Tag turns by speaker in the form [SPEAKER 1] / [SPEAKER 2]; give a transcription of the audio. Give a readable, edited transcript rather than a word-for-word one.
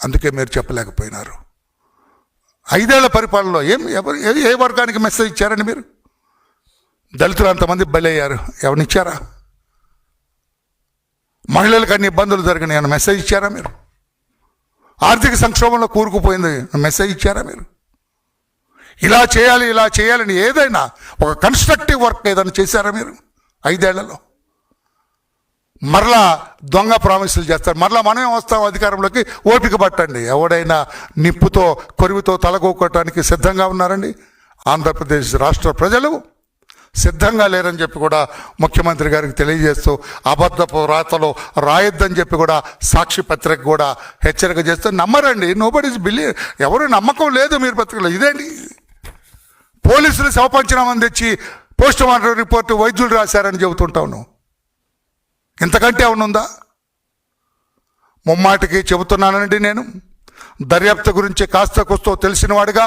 [SPEAKER 1] అందుకే మీరు చెప్పలేకపోయినారు. 5 ఏళ్ల పరిపాలనలో ఏ వర్గానికి మెసేజ్ ఇచ్చారండి మీరు? దళితులు అంతమంది బలయ్యారు, ఎవరినిచ్చారా? మహిళలకు అన్ని ఇబ్బందులు జరిగినాయి అని మెసేజ్ ఇచ్చారా మీరు? ఆర్థిక సంక్షోభంలో కూరుకుపోయింది మెసేజ్ ఇచ్చారా మీరు? ఇలా చేయాలని ఏదైనా ఒక కన్స్ట్రక్టివ్ వర్క్ ఏదైనా చేశారా మీరు 5 ఏళ్లలో? మరలా దొంగ ప్రామిసులు చేస్తారు. మరలా మనమే వస్తాం అధికారంలోకి, ఓపిక పట్టండి. ఎవడైనా నిప్పుతో కొరువుతో తలగొక్కటానికి సిద్ధంగా ఉన్నారండి? ఆంధ్రప్రదేశ్ రాష్ట్ర ప్రజలు సిద్ధంగా లేరని చెప్పి కూడా ముఖ్యమంత్రి గారికి తెలియజేస్తూ, అబద్ధపు రాతలో రాయొద్దని చెప్పి కూడా సాక్షి పత్రిక కూడా హెచ్చరిక చేస్తూ, నమ్మరండి. Nobody's believe. ఎవరు నమ్మకం లేదు మీరు పత్రికలో. ఇదేంటి? పోలీసులు శవపంచనామని తెచ్చి పోస్ట్ మార్టం రిపోర్టు వైద్యులు రాశారని చెబుతుంటాను. ఇంతకంటే ఏమనుందా? ముమ్మాటికి చెబుతున్నానండి, నేను దర్యాప్తు గురించి కాస్త కూస్తో తెలిసినవాడుగా